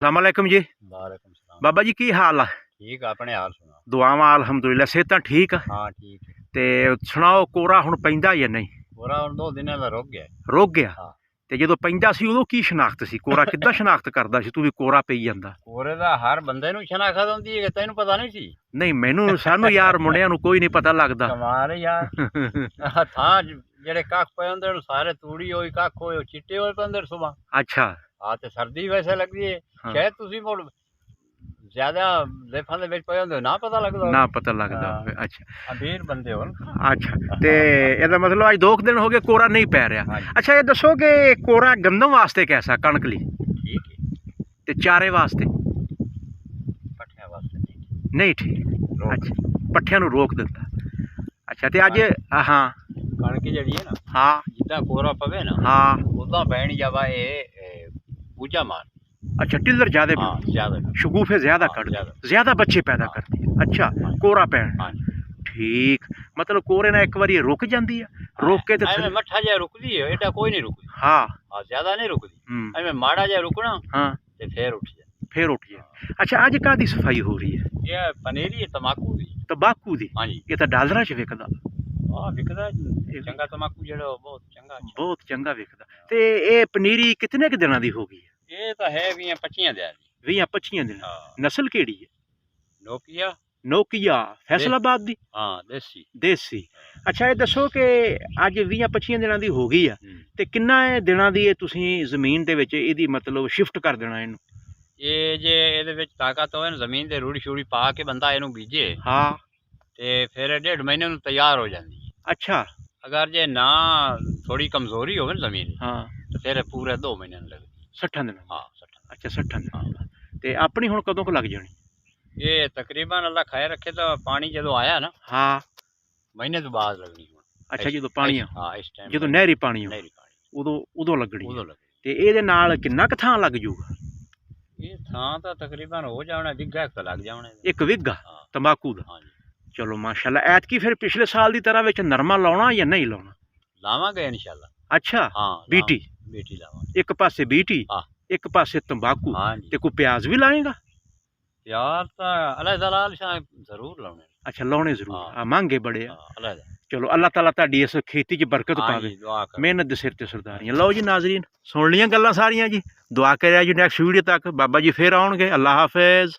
ਸਲਾਮੁਅਲੈਕੁਮ ਜੀ। ਵਾਲੇकुम सलाम। ਬਾਬਾ ਜੀ ਕੀ ਹਾਲ ਆ? ठीक है, अपने हाल सुना। ਦੁਆਵਾਂ ਅਲਹਮਦੁਲਿਲਾ, ਸਿਹਤਾਂ ਠੀਕ ਆ? हाँ ठीक है। ਤੇ ਸੁਣਾਓ, ਕੋਰਾ ਹੁਣ ਪੈਂਦਾ ਜਾਂ ਨਹੀਂ? पूरा 2 दिन का रुक गया। ਰੁਕ ਗਿਆ? हाँ। ਤੇ ਜਦੋਂ ਪੈਂਦਾ ਸੀ ਉਦੋਂ ਕੀ ਸ਼ਨਾਖਤ ਸੀ? ਕੋਰਾ ਕਿੱਦਾਂ ਸ਼ਨਾਖਤ ਕਰਦਾ ਸੀ ਤੂੰ ਵੀ ਕੋਰਾ ਪਈ ਜਾਂਦਾ? कोरे दा हर बंदे नु शनाखत होंदी है, तैनू पता नहीं सी? ਨਹੀਂ, ਮੈਨੂੰ ਸਾਨੂੰ ਯਾਰ ਮੁੰਡਿਆਂ ਨੂੰ ਕੋਈ ਨਹੀਂ ਪਤਾ ਲੱਗਦਾ। कमाल है यार। था जेड़े कख पे होंदे नु सारे तूड़ी होई कख होए चिट्टे होए पे अंदर सुबह। ਅੱਛਾ। हाँ ते सर्दी वैसे लगदी है। हाँ। शायद तुसी मुड़ ज्यादा लेफां दे विच पे होंदे ना पता लगदा। ਨਾ ਪਤਾ ਲੱਗਦਾ ਹੋਵੇ। ਅੱਛਾ अमीर बंदे होन। ਅੱਛਾ। ਤੇ ਇਹਦਾ ਮਤਲਬ ਅੱਜ 2 ਦਿਨ ਹੋ ਗਏ ਕੋਰਾ ਨਹੀਂ ਪੈ ਰਿਹਾ। हाँ जी, ਅੱਛਾ, ਇਹ ਦੱਸੋ ਕਿ ਕੋਰਾ ਗੰਦਮ ਵਾਸਤੇ ਕੈਸਾ, ਕਣਕ ਲਈ ठीक है। ਤੇ ਚਾਰੇ ਵਾਸਤੇ पठिया वास्ते नहीं। ਨਹੀਂ ਠੀਕ? रोक। ਅੱਛਾ, ਪੱਠਿਆਂ ਨੂੰ ਰੋਕ ਦਿੰਦਾ। ਅੱਛਾ, ਤੇ ਅੱਜ ਹਾਂ कणक जेड़ी है ना, ਹਾਂ जिद्दां कोरा पवे ना ਹਾਂ उदां पैणी जावा पूजा मान। अच्छा, टिल्लर ज्यादा हाँ ज्यादा। शगुफे ज्यादा हाँ, कर ज्यादा। ज्यादा बच्चे पैदा हाँ। करती है। अच्छा, हाँ। कोरा पैण हाँ जी। ठीक, मतलब कोरे ना एक बार रुक जाती है, रोक के तो एवें मठा जा रुकदी है, एडा कोई नहीं रुकदी। हाँ हाँ ज्यादा नहीं रुकदी। एवें माड़ा जा रुकना हाँ ते फिर उठ जा। फिर उठ जाए। अच्छा, अज कादी सफाई हो रही है? ये पनीरी है तमाकू दी। तंबाकू दी? हाँ जी। ये तो डालरा च विकदा, हां विकदा चंगा तमाकू जेड़ा बहुत चंगा। बहुत चंगा विकदा। ते ये पनीरी कितने के दिनों दी हो गई है? ये तो है 20-25 दिन दी। 20-25 दिन। हाँ। नस्ल केड़ी है? नोकिया। नोकिया फैसलाबाद दी? हाँ देसी। देसी। अच्छा, ये दसो कि अज 20-25 दिनों दी हो गई है ਤੇ ਕਿੰਨਾ ਦਿਨਾਂ ਦੀ ਇਹ ਤੁਸੀਂ ਜ਼ਮੀਨ ਦੇ ਵਿੱਚ ਇਹਦੀ ਮਤਲਬ ਸ਼ਿਫਟ ਕਰ ਦੇਣਾ ਇਹਨੂੰ? ਇਹ ਜੇ ਇਹਦੇ ਵਿੱਚ ਤਾਕਤ ਹੋਵੇ ਨਾ, ਜ਼ਮੀਨ ਤੇ ਰੂੜੀ ਸ਼ੂੜੀ ਪਾ ਕੇ ਬੰਦਾ ਇਹਨੂੰ ਬੀਜੇ ਹਾਂ ਤੇ ਫਿਰ 1.5 ਮਹੀਨੇ ਨੂੰ ਤਿਆਰ ਹੋ ਜਾਂਦੀ ਹੈ। ਅੱਛਾ। ਅਗਰ ਜੇ ਨਾ ਥੋੜੀ ਕਮਜ਼ੋਰੀ ਹੋਵੇ ਨਾ ਜ਼ਮੀਨ ਹਾਂ ਤੇ ਫਿਰ ਪੂਰੇ 2 ਮਹੀਨੇ ਲੱਗਦੇ। 60 ਦਿਨ? ਹਾਂ 60। ਅੱਛਾ, 60 ਦਿਨ। ਤੇ ਆਪਣੀ ਹੁਣ ਕਦੋਂ ਕੁ ਲੱਗ ਜਾਣੀ? ਇਹ ਤਕਰੀਬਨ ਅੱਲਾ ਖਾਏ ਰੱਖੇ ਤਾਂ ਪਾਣੀ ਜਦੋਂ ਆਇਆ ਨਾ, ਹਾਂ। ਮਹੀਨੇ ਤੋਂ ਬਾਅਦ ਲੱਗਣੀ ਹੁਣ। ਅੱਛਾ, ਜਦੋਂ ਪਾਣੀ ਆ, ਹਾਂ ਇਸ ਟਾਈਮ ਜਦੋਂ ਨਹਿਰੀ ਪਾਣੀ ਆ ਨਹਿਰੀ ਪਾਣੀ ਉਦੋਂ ਲੱਗਣੀ। ਉਦੋਂ ਲੱਗਣੀ। ਤੇ ਇਹਦੇ ਨਾਲ ਕਿੰਨਾ ਕੁ ਥਾਂ ਲੱਗ ਜੂਗਾ? ਇਹ ਥਾਂ ਤਾਂ ਤਕਰੀਬਨ ਹੋ ਜਾਣਾ, ਵਿੱਗਾ ਕੁ ਲੱਗ ਜਾਣਾ। 1 ਵਿੱਗਾ ਹਾਂ ਤੰਬਾਕੂ ਦਾ? ਹਾਂਜੀ। ਚਲੋ ਮਾਸ਼ਾਅੱਲਾ। ਐਤਕੀ ਫਿਰ ਪਿਛਲੇ ਸਾਲ ਦੀ ਤਰ੍ਹਾਂ ਵਿੱਚ ਨਰਮਾ ਲਾਉਣਾ ਜਾਂ ਨਹੀਂ ਲਾਉਣਾ? ਲਾਵਾਂਗੇ ਇਨਸ਼ਾਅੱਲਾ। ਅੱਛਾ, ਹਾਂ ਬੀਟੀ ਬੀਟੀ ਲਾਵਾਂਗੇ। ਇੱਕ ਪਾਸੇ ਬੀਟੀ, ਹਾਂ। ਇੱਕ ਪਾਸੇ ਤੰਬਾਕੂ। ਹਾਂਜੀ। ਤੇ ਕੋਈ ਪਿਆਜ਼ ਵੀ ਲਾਏਗਾ? ਯਾਰ ਤਾਂ ਅੱਲਾ ਦਲਾਲ ਸ਼ਾਹ ਜ਼ਰੂਰ ਲਾਉਣੇ। ਅੱਛਾ, ਲਾਉਣੇ ਜ਼ਰੂਰ ਹਾਂ। ਆ, ਮਹਿੰਗੇ ਬੜੇ ਆ। ਹਾਂ ਅੱਲਾ ਚਲੋ ਅੱਲਾਹ ਤਾਲਾ ਤੁਹਾਡੀ ਇਸ ਖੇਤੀ 'ਚ ਬਰਕਤ ਪਾਵੇ, ਹਾਂਜੀ ਦੁਆ ਕਰ। ਮਿਹਨਤ ਦੇ ਸਿਰ ਤੇ ਸਰਦਾਰੀਆਂ। ਲਓ ਜੀ ਨਾਜ਼ਰੀਨ, ਸੁਣ ਲੀਆਂ ਗੱਲਾਂ ਸਾਰੀਆਂ ਜੀ। ਦੁਆ ਕਰਿਆ ਜੀ ਨੈਕਸਟ ਵੀਡੀਓ ਤੱਕ। ਬਾਬਾ ਜੀ ਫੇਰ ਆਉਣਗੇ। ਅੱਲਾਹ ਹਾਫਿਜ਼।